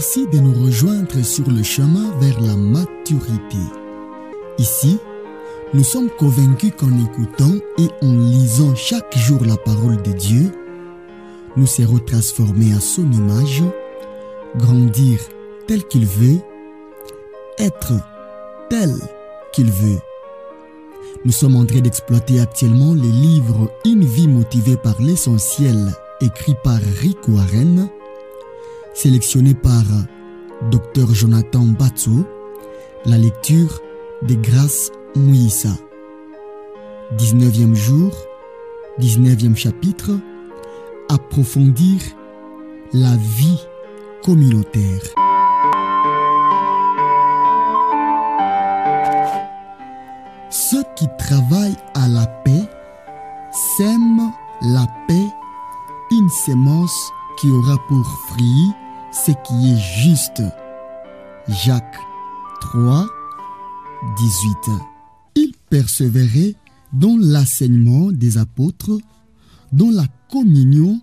Merci de nous rejoindre sur le chemin vers la maturité. Ici, nous sommes convaincus qu'en écoutant et en lisant chaque jour la parole de Dieu, nous serons transformés à son image, grandir tel qu'il veut, être tel qu'il veut. Nous sommes en train d'exploiter actuellement les livres Une vie motivée par l'essentiel, écrit par Rick Warren, sélectionné par Dr Jonathan Batso, la lecture des Grâces Mouissa. 19e jour, 19e chapitre, approfondir la vie communautaire. Ceux qui travaillent à la paix sèment la paix, une sémence qui aura pour fruit ce qui est juste. Jacques 3, 18. Ils persévéraient dans l'enseignement des apôtres, dans la communion,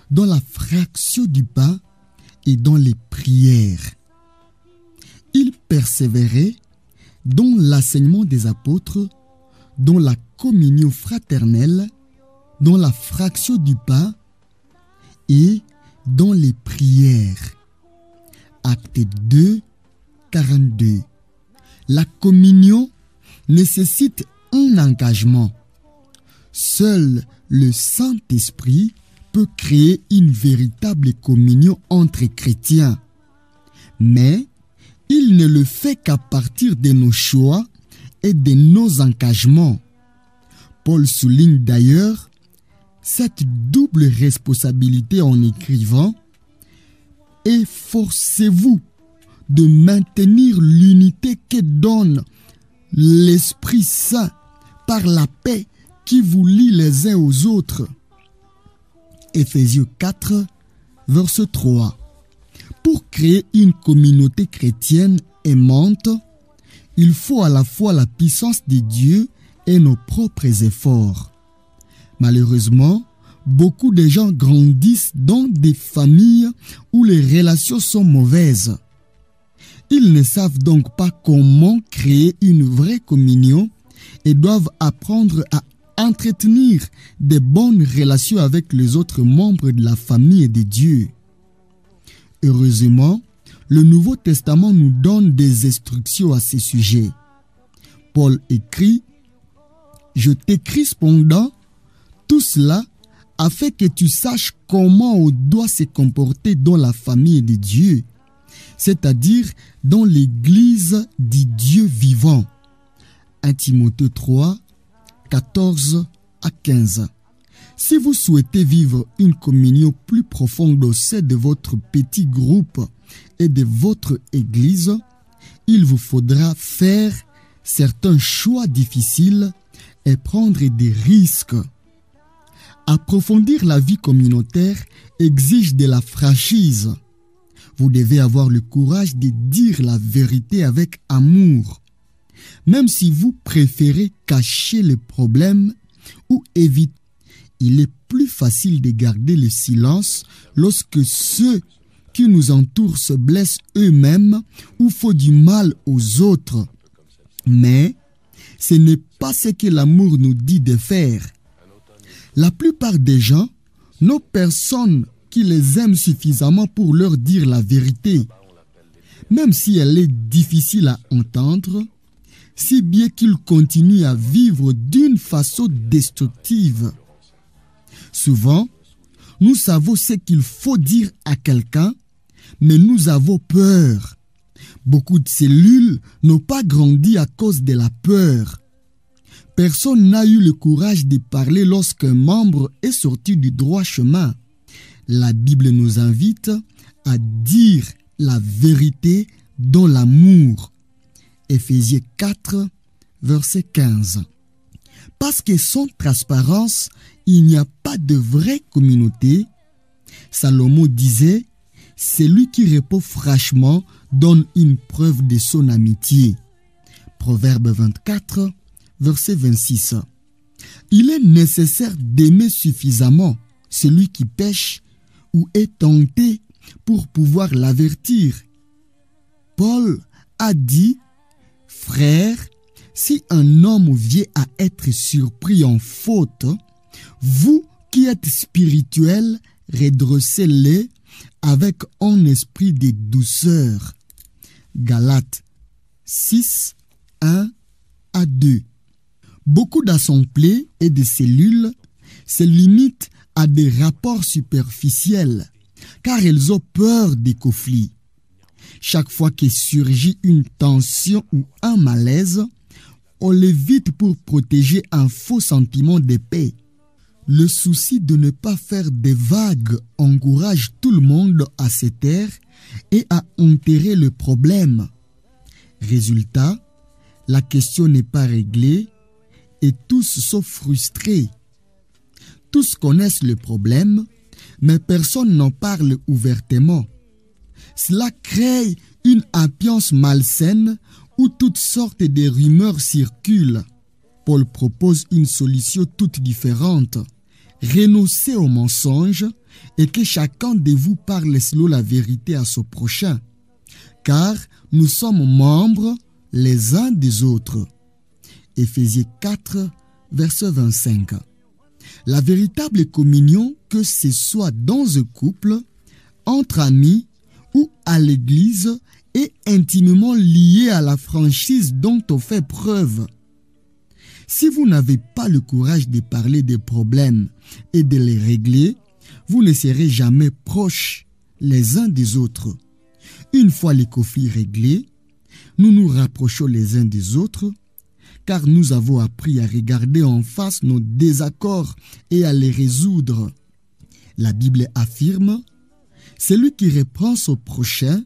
dans la fraction du pain et dans les prières. Ils persévéraient dans l'enseignement des apôtres, dans la communion fraternelle, dans la fraction du pain et dans les prières. Acte 2, 42. La communion nécessite un engagement. Seul le Saint-Esprit peut créer une véritable communion entre chrétiens. Mais il ne le fait qu'à partir de nos choix et de nos engagements. Paul souligne d'ailleurs cette double responsabilité en écrivant « Efforcez-vous de maintenir l'unité que donne l'Esprit Saint par la paix qui vous lie les uns aux autres. » Éphésiens 4, verset 3. Pour créer une communauté chrétienne aimante, il faut à la fois la puissance de Dieu et nos propres efforts. Malheureusement, beaucoup de gens grandissent dans des familles où les relations sont mauvaises. Ils ne savent donc pas comment créer une vraie communion et doivent apprendre à entretenir de bonnes relations avec les autres membres de la famille de Dieu. Heureusement, le Nouveau Testament nous donne des instructions à ce sujet. Paul écrit « Je t'écris cependant tout cela afin que tu saches comment on doit se comporter dans la famille de Dieu, c'est-à-dire dans l'église du Dieu vivant. » 1 Timothée 3, 14 à 15. Si vous souhaitez vivre une communion plus profonde au sein de votre petit groupe et de votre église, il vous faudra faire certains choix difficiles et prendre des risques. Approfondir la vie communautaire exige de la franchise. Vous devez avoir le courage de dire la vérité avec amour. Même si vous préférez cacher le problème ou éviter, il est plus facile de garder le silence lorsque ceux qui nous entourent se blessent eux-mêmes ou font du mal aux autres. Mais ce n'est pas ce que l'amour nous dit de faire. La plupart des gens n'ont personne qui les aime suffisamment pour leur dire la vérité, même si elle est difficile à entendre, si bien qu'ils continuent à vivre d'une façon destructive. Souvent, nous savons ce qu'il faut dire à quelqu'un, mais nous avons peur. Beaucoup de cellules n'ont pas grandi à cause de la peur. Personne n'a eu le courage de parler lorsqu'un membre est sorti du droit chemin. La Bible nous invite à dire la vérité dans l'amour. Éphésiens 4, verset 15. Parce que sans transparence, il n'y a pas de vraie communauté. Salomon disait, celui qui répond franchement donne une preuve de son amitié. Proverbe 24, verset 26. Il est nécessaire d'aimer suffisamment celui qui pêche ou est tenté pour pouvoir l'avertir. Paul a dit, « Frères, si un homme vient à être surpris en faute, vous qui êtes spirituels, redressez-les avec un esprit de douceur. » Galates 6, 1 à 2. Beaucoup d'assemblées et de cellules se limitent à des rapports superficiels, car elles ont peur des conflits. Chaque fois que surgit une tension ou un malaise, on l'évite pour protéger un faux sentiment de paix. Le souci de ne pas faire des vagues encourage tout le monde à se taire et à enterrer le problème. Résultat, la question n'est pas réglée et tous sont frustrés. Tous connaissent le problème, mais personne n'en parle ouvertement. Cela crée une ambiance malsaine où toutes sortes de rumeurs circulent. Paul propose une solution toute différente. Renoncez au mensonge et que chacun de vous parle selon la vérité à son prochain, car nous sommes membres les uns des autres. Éphésiens 4, verset 25. La véritable communion, que ce soit dans un couple, entre amis ou à l'église, est intimement liée à la franchise dont on fait preuve. Si vous n'avez pas le courage de parler des problèmes et de les régler, vous ne serez jamais proches les uns des autres. Une fois les conflits réglés, nous nous rapprochons les uns des autres, car nous avons appris à regarder en face nos désaccords et à les résoudre. La Bible affirme, « Celui qui reprend son prochain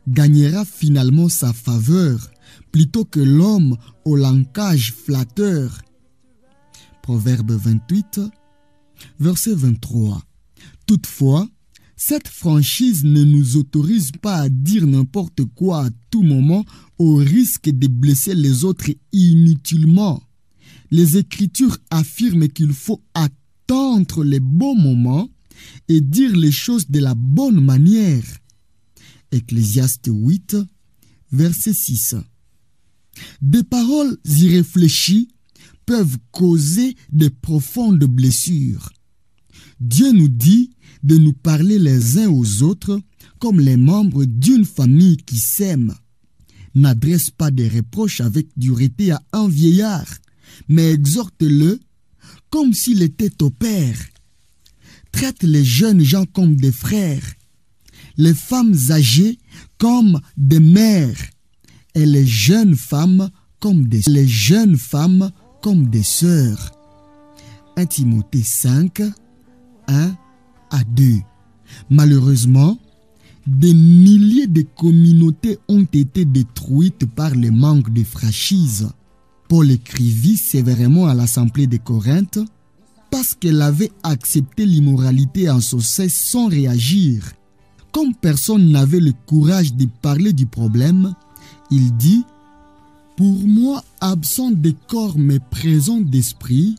gagnera finalement sa faveur, plutôt que l'homme au langage flatteur. » Proverbe 28, verset 23. Toutefois, cette franchise ne nous autorise pas à dire n'importe quoi à tout moment au risque de blesser les autres inutilement. Les Écritures affirment qu'il faut attendre les bons moments et dire les choses de la bonne manière. Ecclésiaste 8, verset 6. Des paroles irréfléchies peuvent causer de profondes blessures. Dieu nous dit de nous parler les uns aux autres comme les membres d'une famille qui s'aime. N'adresse pas des reproches avec dureté à un vieillard, mais exhorte-le comme s'il était ton père. Traite les jeunes gens comme des frères, les femmes âgées comme des mères, et les jeunes femmes comme des sœurs. 1 Timothée 5, 1 à 2. Malheureusement, des milliers de communautés ont été détruites par le manque de franchise. Paul écrivit sévèrement à l'Assemblée de Corinthe parce qu'elle avait accepté l'immoralité en son sein sans réagir. Comme personne n'avait le courage de parler du problème, il dit, « Pour moi, absent de corps mais présent d'esprit,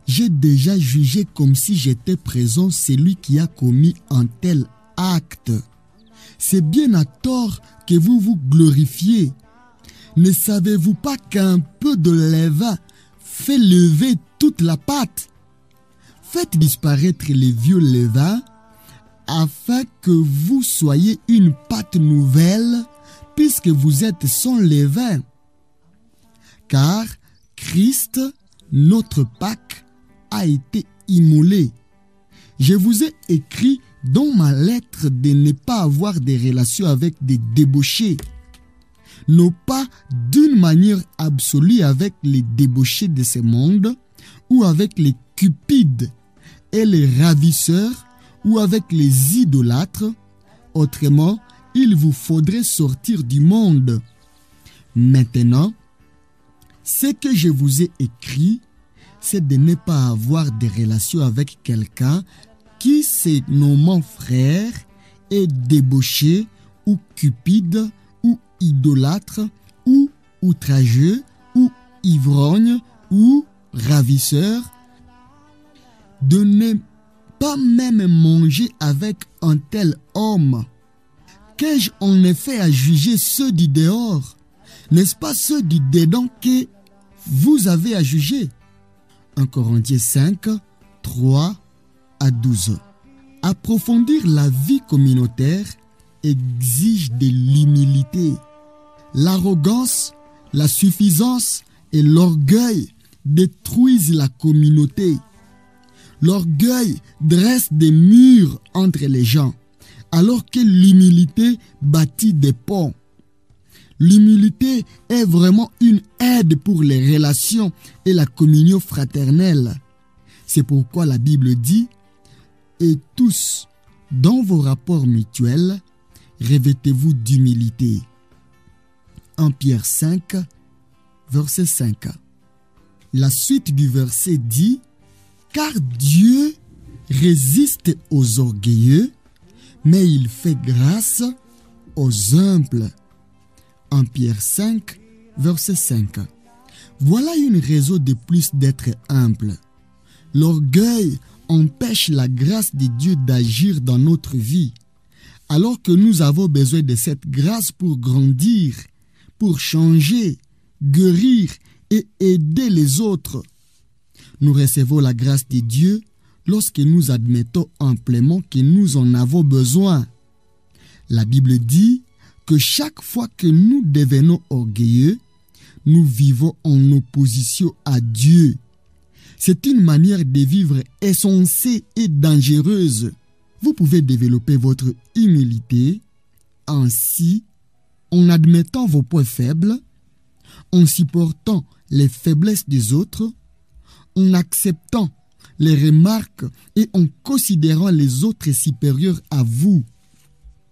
j'ai déjà jugé comme si j'étais présent celui qui a commis un tel acte. C'est bien à tort que vous vous glorifiez. Ne savez-vous pas qu'un peu de levain fait lever toute la pâte? Faites disparaître les vieux levains afin que vous soyez une pâte nouvelle, puisque vous êtes sans levain. Car Christ, notre Pâque, a été immolé. Je vous ai écrit dans ma lettre de ne pas avoir des relations avec des débauchés, non pas d'une manière absolue avec les débauchés de ce monde, ou avec les cupides et les ravisseurs, ou avec les idolâtres. Autrement, il vous faudrait sortir du monde. Maintenant, ce que je vous ai écrit, c'est de ne pas avoir des relations avec quelqu'un qui, se nommant frère, est débauché ou cupide ou idolâtre ou outrageux ou ivrogne ou ravisseur, de ne pas même mangé avec un tel homme? Qu'ai-je en effet à juger ceux du dehors? N'est-ce pas ceux du dedans que vous avez à juger? 1 Corinthiens 5, 3 à 12. Approfondir la vie communautaire exige de l'humilité. L'arrogance, la suffisance et l'orgueil détruisent la communauté. L'orgueil dresse des murs entre les gens, alors que l'humilité bâtit des ponts. L'humilité est vraiment une aide pour les relations et la communion fraternelle. C'est pourquoi la Bible dit « Et tous, dans vos rapports mutuels, revêtez-vous d'humilité. » 1 Pierre 5, verset 5. La suite du verset dit « Car Dieu résiste aux orgueilleux, mais il fait grâce aux humbles. » 1 Pierre 5, verset 5. Voilà une raison de plus d'être humble. L'orgueil empêche la grâce de Dieu d'agir dans notre vie, alors que nous avons besoin de cette grâce pour grandir, pour changer, guérir et aider les autres. Nous recevons la grâce de Dieu lorsque nous admettons amplement que nous en avons besoin. La Bible dit que chaque fois que nous devenons orgueilleux, nous vivons en opposition à Dieu. C'est une manière de vivre insensée et dangereuse. Vous pouvez développer votre humilité ainsi en admettant vos points faibles, en supportant les faiblesses des autres, en acceptant les remarques et en considérant les autres supérieurs à vous.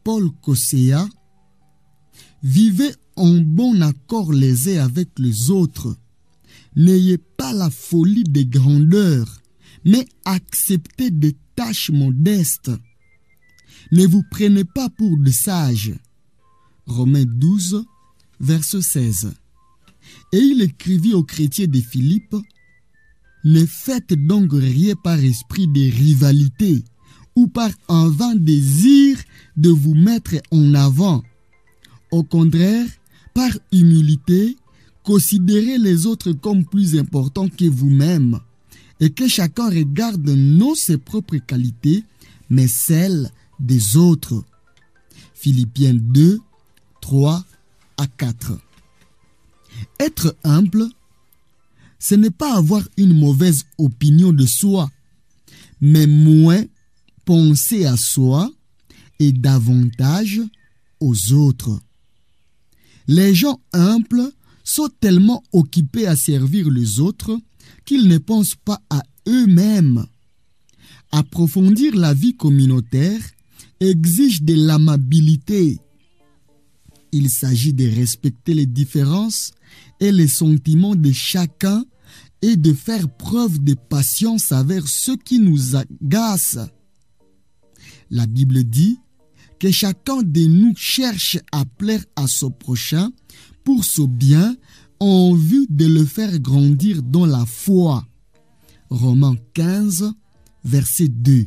Paul Kosea: vivez en bon accord les uns avec les autres. N'ayez pas la folie des grandeurs, mais acceptez des tâches modestes. Ne vous prenez pas pour des sages. Romains 12, verset 16. Et il écrivit aux chrétiens de Philippe: ne faites donc rien par esprit de rivalité ou par un vain désir de vous mettre en avant. Au contraire, par humilité, considérez les autres comme plus importants que vous-même et que chacun regarde non ses propres qualités, mais celles des autres. Philippiens 2, 3 à 4. Être humble, ce n'est pas avoir une mauvaise opinion de soi, mais moins penser à soi et davantage aux autres. Les gens humbles sont tellement occupés à servir les autres qu'ils ne pensent pas à eux-mêmes. Approfondir la vie communautaire exige de l'amabilité. Il s'agit de respecter les différences et les sentiments de chacun et de faire preuve de patience envers ceux qui nous agacent. La Bible dit que chacun de nous cherche à plaire à son prochain pour son bien en vue de le faire grandir dans la foi. Romains 15, verset 2.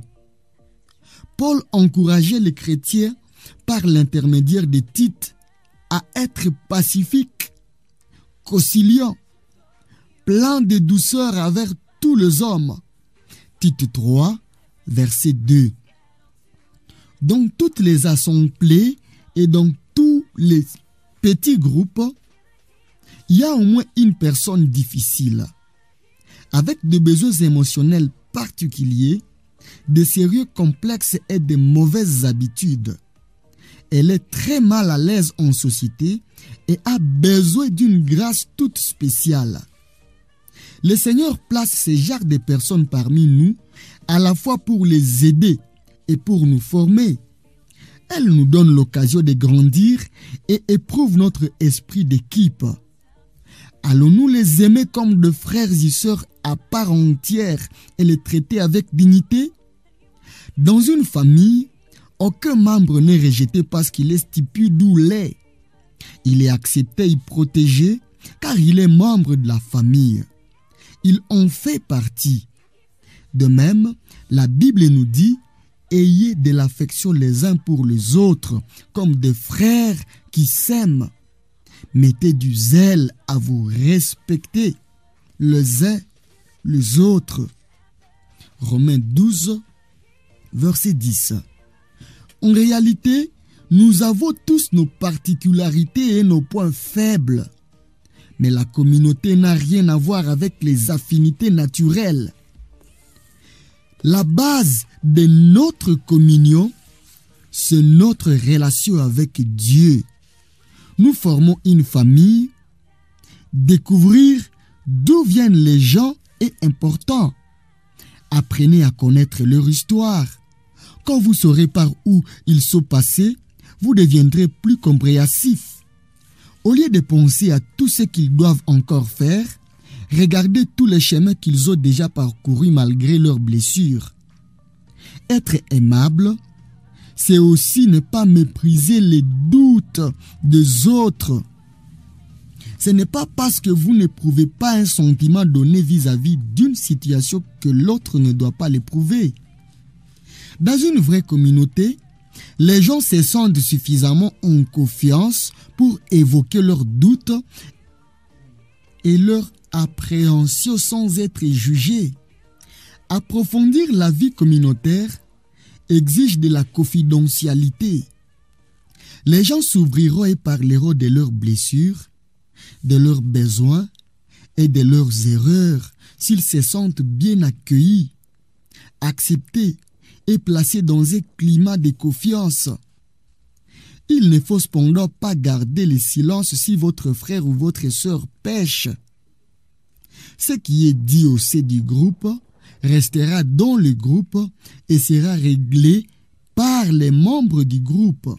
Paul encourageait les chrétiens par l'intermédiaire de Tite à être pacifiques, conciliants, pleins de douceur envers tous les hommes. Tite 3, verset 2. Dans toutes les assemblées et dans tous les petits groupes, il y a au moins une personne difficile, avec des besoins émotionnels particuliers, des sérieux complexes et de mauvaises habitudes. Elle est très mal à l'aise en société et a besoin d'une grâce toute spéciale. Le Seigneur place ce genre de personnes parmi nous, à la fois pour les aider et pour nous former. Elle nous donne l'occasion de grandir et éprouve notre esprit d'équipe. Allons-nous les aimer comme de frères et sœurs à part entière et les traiter avec dignité? Dans une famille, aucun membre n'est rejeté parce qu'il est stupide ou laid. Il est accepté et protégé car il est membre de la famille. Il en fait partie. De même, la Bible nous dit: ayez de l'affection les uns pour les autres, comme des frères qui s'aiment. Mettez du zèle à vous respecter les uns les autres. Romains 12, verset 10. En réalité, nous avons tous nos particularités et nos points faibles. Mais la communauté n'a rien à voir avec les affinités naturelles. La base de notre communion, c'est notre relation avec Dieu. Nous formons une famille. Découvrir d'où viennent les gens est important. Apprenez à connaître leur histoire. Quand vous saurez par où ils sont passés, vous deviendrez plus compréhensif. Au lieu de penser à tout ce qu'ils doivent encore faire, regardez tous les chemins qu'ils ont déjà parcourus malgré leurs blessures. Être aimable, c'est aussi ne pas mépriser les doutes des autres. Ce n'est pas parce que vous n'éprouvez pas un sentiment donné vis-à-vis d'une situation que l'autre ne doit pas l'éprouver. Dans une vraie communauté, les gens se sentent suffisamment en confiance pour évoquer leurs doutes et leurs appréhensions sans être jugés. Approfondir la vie communautaire exige de la confidentialité. Les gens s'ouvriront et parleront de leurs blessures, de leurs besoins et de leurs erreurs s'ils se sentent bien accueillis, acceptés et placés dans un climat de confiance. Il ne faut cependant pas garder le silence si votre frère ou votre sœur pêche. Ce qui est dit au sein du groupe restera dans le groupe et sera réglé par les membres du groupe.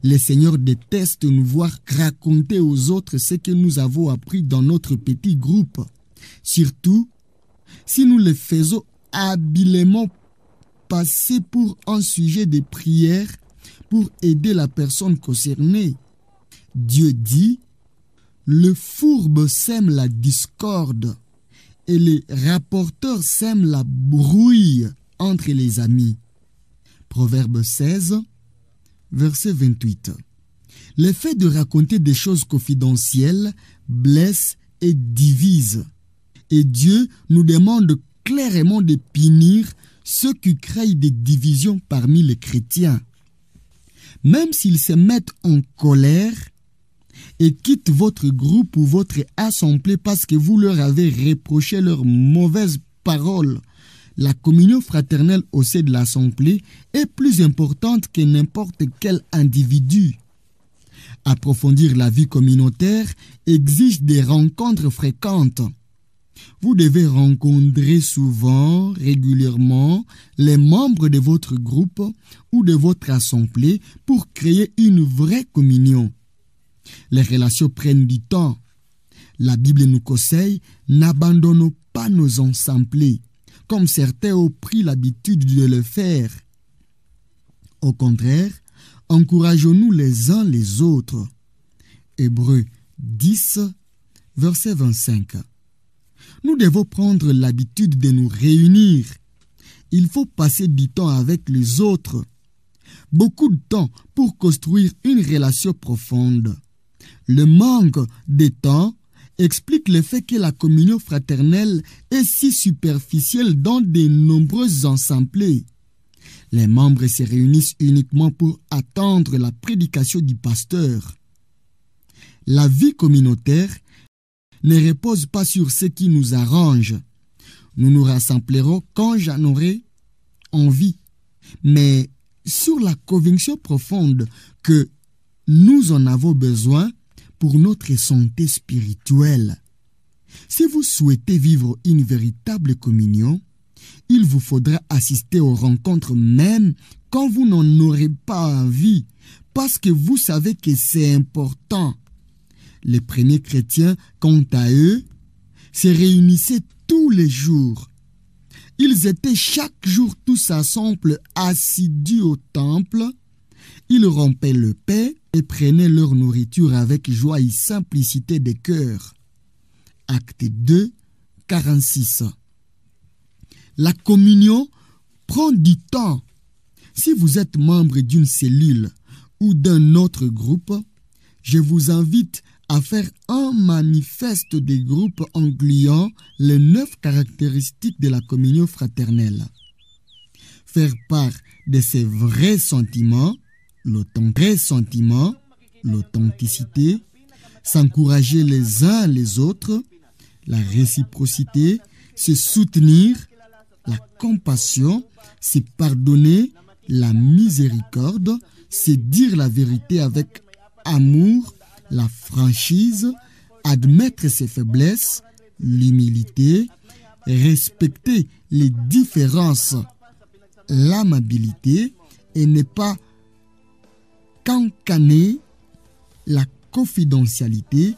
Le Seigneur déteste nous voir raconter aux autres ce que nous avons appris dans notre petit groupe, surtout si nous le faisons habilement passer pour un sujet de prière pour aider la personne concernée. Dieu dit: le fourbe sème la discorde et les rapporteurs sèment la brouille entre les amis. Proverbe 16, verset 28. Le fait de raconter des choses confidentielles blesse et divise. Et Dieu nous demande clairement de punir ceux qui créent des divisions parmi les chrétiens. Même s'ils se mettent en colère et quittent votre groupe ou votre assemblée parce que vous leur avez reproché leurs mauvaises paroles, la communion fraternelle au sein de l'assemblée est plus importante que n'importe quel individu. Approfondir la vie communautaire exige des rencontres fréquentes. Vous devez rencontrer souvent, régulièrement, les membres de votre groupe ou de votre assemblée pour créer une vraie communion. Les relations prennent du temps. La Bible nous conseille: n'abandonnons pas nos assemblées, comme certains ont pris l'habitude de le faire. Au contraire, encourageons-nous les uns les autres. Hébreux 10, verset 25. Nous devons prendre l'habitude de nous réunir. Il faut passer du temps avec les autres. Beaucoup de temps pour construire une relation profonde. Le manque de temps explique le fait que la communion fraternelle est si superficielle dans de nombreuses assemblées. Les membres se réunissent uniquement pour attendre la prédication du pasteur. La vie communautaire ne repose pas sur ce qui nous arrange. Nous nous rassemblerons quand j'en aurai envie, mais sur la conviction profonde que nous en avons besoin pour notre santé spirituelle. Si vous souhaitez vivre une véritable communion, il vous faudra assister aux rencontres même quand vous n'en aurez pas envie, parce que vous savez que c'est important. Les premiers chrétiens, quant à eux, se réunissaient tous les jours. Ils étaient chaque jour tous ensemble assidus au temple. Ils rompaient le pain et prenaient leur nourriture avec joie et simplicité de cœur. Acte 2, 46. La communion prend du temps. Si vous êtes membre d'une cellule ou d'un autre groupe, je vous invite à faire un manifeste des groupes incluant les 9 caractéristiques de la communion fraternelle. Faire part de ses vrais sentiments, l'authenticité, s'encourager les uns les autres, la réciprocité, se soutenir, la compassion, se pardonner, la miséricorde, se dire la vérité avec amour, la franchise, admettre ses faiblesses, l'humilité, respecter les différences, l'amabilité et ne pas cancaner, la confidentialité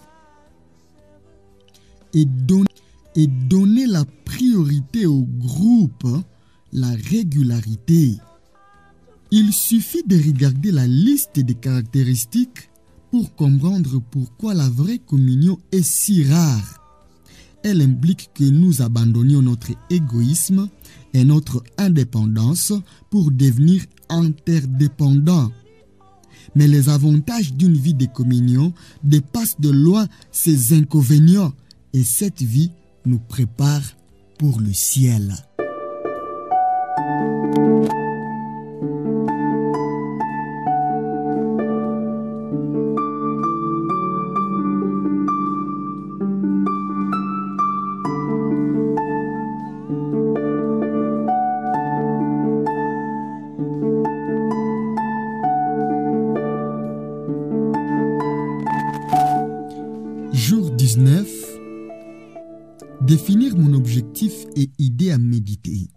et donner la priorité au groupe, la régularité. Il suffit de regarder la liste des caractéristiques pour comprendre pourquoi la vraie communion est si rare. Elle implique que nous abandonnions notre égoïsme et notre indépendance pour devenir interdépendants. Mais les avantages d'une vie de communion dépassent de loin ses inconvénients et cette vie nous prépare pour le ciel. Jour 19. Définir mon objectif et idée à méditer.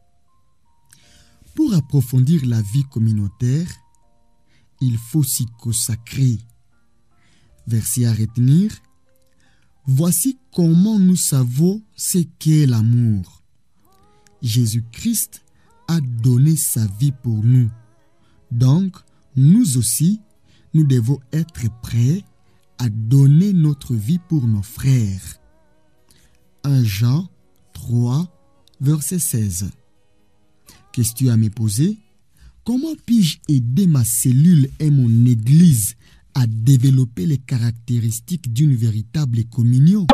Pour approfondir la vie communautaire, il faut s'y consacrer. Verset à retenir. Voici comment nous savons ce qu'est l'amour. Jésus-Christ a donné sa vie pour nous. Donc, nous aussi, nous devons être prêts à donner notre vie pour nos frères. 1 Jean 3, verset 16. Question à me poser. Comment puis-je aider ma cellule et mon église à développer les caractéristiques d'une véritable communion?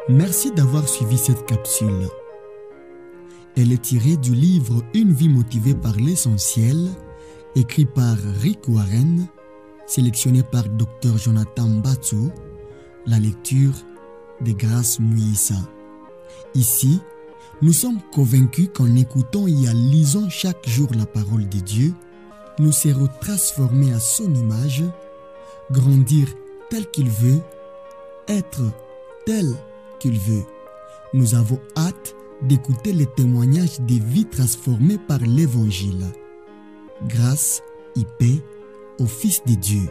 Merci d'avoir suivi cette capsule. Elle est tirée du livre Une vie motivée par l'essentiel, écrit par Rick Warren, sélectionné par Dr Jonathan Batso, la lecture de Grâce Mouissa. Ici, nous sommes convaincus qu'en écoutant et en lisant chaque jour la parole de Dieu, nous serons transformés à son image, grandir tel qu'il veut, être tel qu'il veut. Nous avons hâte d'écouter les témoignages des vies transformées par l'Évangile. Grâce et paix au Fils de Dieu.